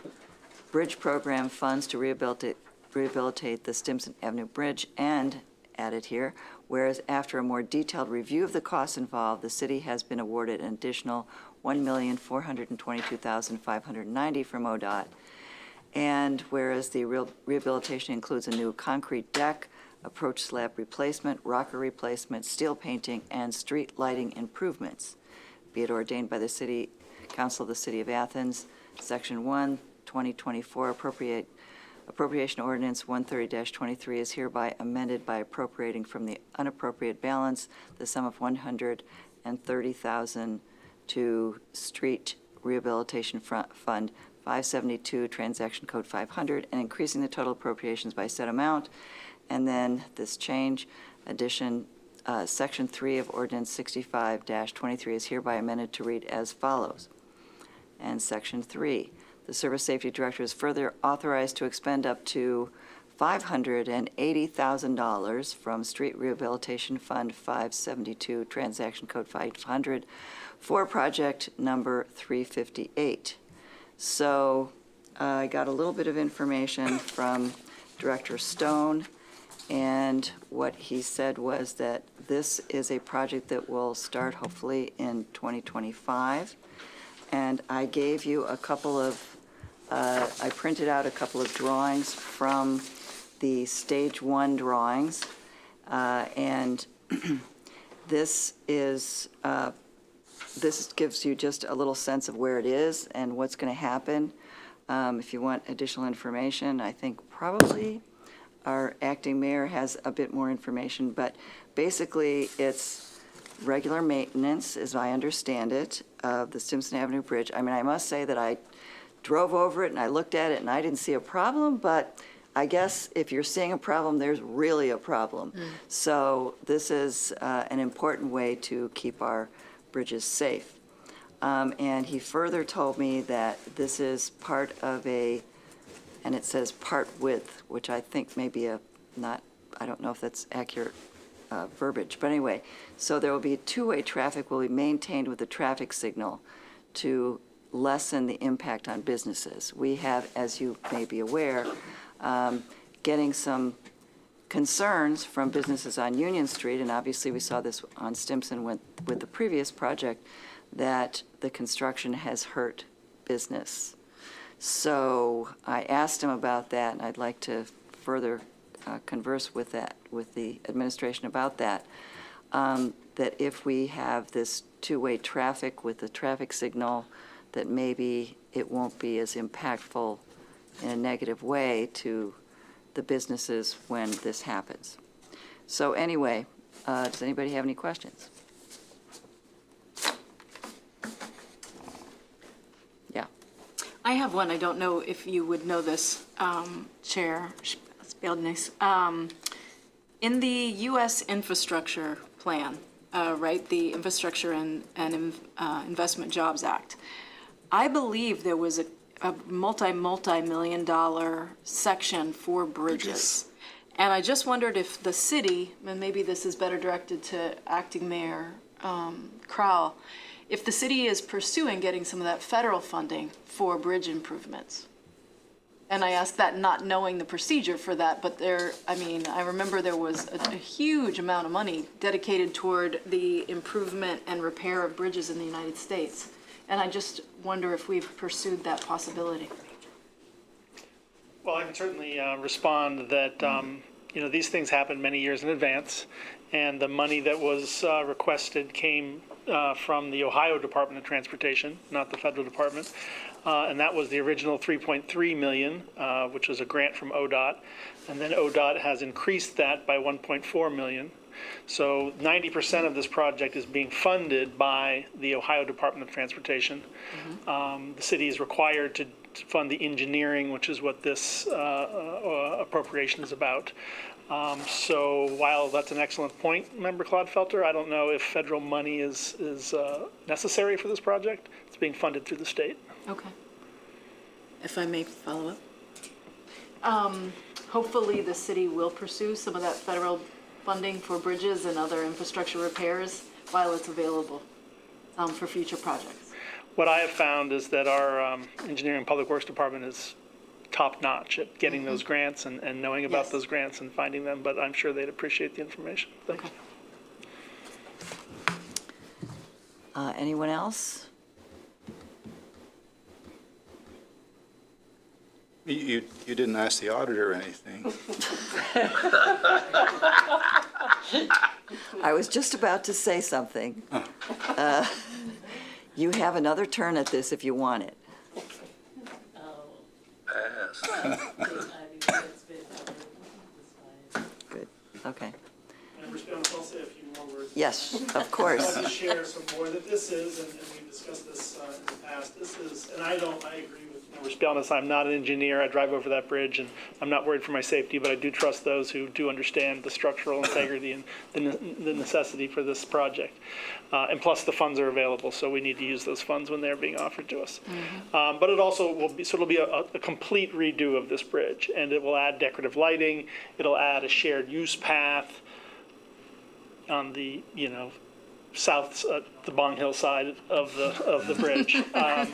Bridge Program funds to rehabilitate the Stimson Avenue Bridge, and added here, whereas after a more detailed review of the costs involved, the city has been awarded an additional $1,422,590 from ODOT. And whereas the rehabilitation includes a new concrete deck, approach slab replacement, rocker replacement, steel painting, and street lighting improvements. Be it ordained by the City Council of the City of Athens, Section 1, 2024 Appropriation Ordinance 130-23 is hereby amended by appropriating from the unappropriate balance the sum of $130,000 to Street Rehabilitation Fund 572, Transaction Code 500, and increasing the total appropriations by said amount. And then this change, addition, Section 3 of Ordinance 65-23 is hereby amended to read as follows. And Section 3, the Service Safety Director is further authorized to expend up to $580,000 from Street Rehabilitation Fund 572, Transaction Code 500, for project number 358. So I got a little bit of information from Director Stone, and what he said was that this is a project that will start hopefully in 2025. And I gave you a couple of, I printed out a couple of drawings from the Stage 1 drawings. And this is, this gives you just a little sense of where it is and what's going to happen. If you want additional information, I think probably our acting mayor has a bit more information, but basically it's regular maintenance, as I understand it, of the Stimson Avenue Bridge. I mean, I must say that I drove over it and I looked at it and I didn't see a problem, but I guess if you're seeing a problem, there's really a problem. So this is an important way to keep our bridges safe. And he further told me that this is part of and it says part with, which I think may be I don't know if that's accurate verbiage, but anyway, so there will be two-way traffic will be maintained with a traffic signal to lessen the impact on businesses. We have, as you may be aware, getting some concerns from businesses on Union Street, and obviously we saw this on Stimson with the previous project, that the construction has hurt business. So I asked him about that, and I'd like to further converse with the administration about that, that if we have this two-way traffic with the traffic signal, that maybe it won't be as impactful in a negative way to the businesses when this happens. So anyway, does anybody have any questions? Yeah. I have one. I don't know if you would know this, Chair Spielness. In the U.S. infrastructure plan, right, the Infrastructure and Investment Jobs Act, I believe there was a multi-million dollar section for bridges. And I just wondered if the city, and maybe this is better directed to Acting Mayor Crowell, if the city is pursuing getting some of that federal funding for bridge improvements. And I ask that not knowing the procedure for that, but I remember there was a huge amount of money dedicated toward the improvement and repair of bridges in the United States. And I just wonder if we've pursued that possibility. Well, I can certainly respond that, these things happen many years in advance, and the money that was requested came from the Ohio Department of Transportation, not the federal department, and that was the original $3.3 million, which was a grant from ODOT, and then ODOT has increased that by $1.4 million. So 90% of this project is being funded by the Ohio Department of Transportation. The city is required to fund the engineering, which is what this appropriation is about. So while that's an excellent point, Member Clodfelter, I don't know if federal money is necessary for this project. It's being funded through the state. Okay. If I may follow up. Hopefully the city will pursue some of that federal funding for bridges and other infrastructure repairs while it's available for future projects. What I have found is that our Engineering and Public Works Department is top-notch at getting those grants and knowing about Yes. those grants and finding them, but I'm sure they'd appreciate the information. Thank you. Anyone else? You didn't ask the auditor anything. I was just about to say something. You have another turn at this if you want it. Good, okay. Member Spielness, I'll say a few more words. Yes, of course. I'd like to share some more that this is, and we've discussed this in the past, this is, and I agree with Member Spielness, I'm not an engineer, I drive over that bridge, and I'm not worried for my safety, but I do trust those who do understand the structural integrity and the necessity for this project. And plus, the funds are available, so we need to use those funds when they're being offered to us. But it also will be, so it'll be a complete redo of this bridge, and it will add decorative lighting, it'll add a shared use path on the, south, the Bong Hill side of the bridge. It's on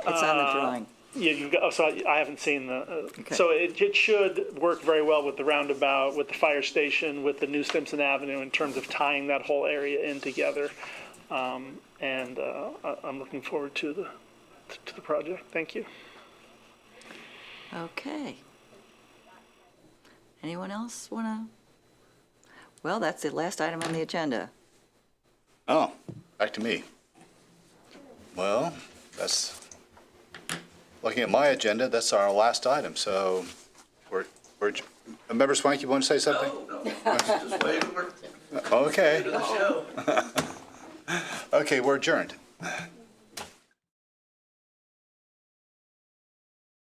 the drawing. Yeah, you've got, so I haven't seen the, Okay. so it should work very well with the roundabout, with the fire station, with the new Stimson Avenue in terms of tying that whole area in together. And I'm looking forward to the project. Thank you. Okay. Anyone else want to? Well, that's the last item on the agenda. Oh, back to me. Well, looking at my agenda, that's our last item, so Member Swank, you want to say something? No, just wait. Okay. Okay, we're adjourned.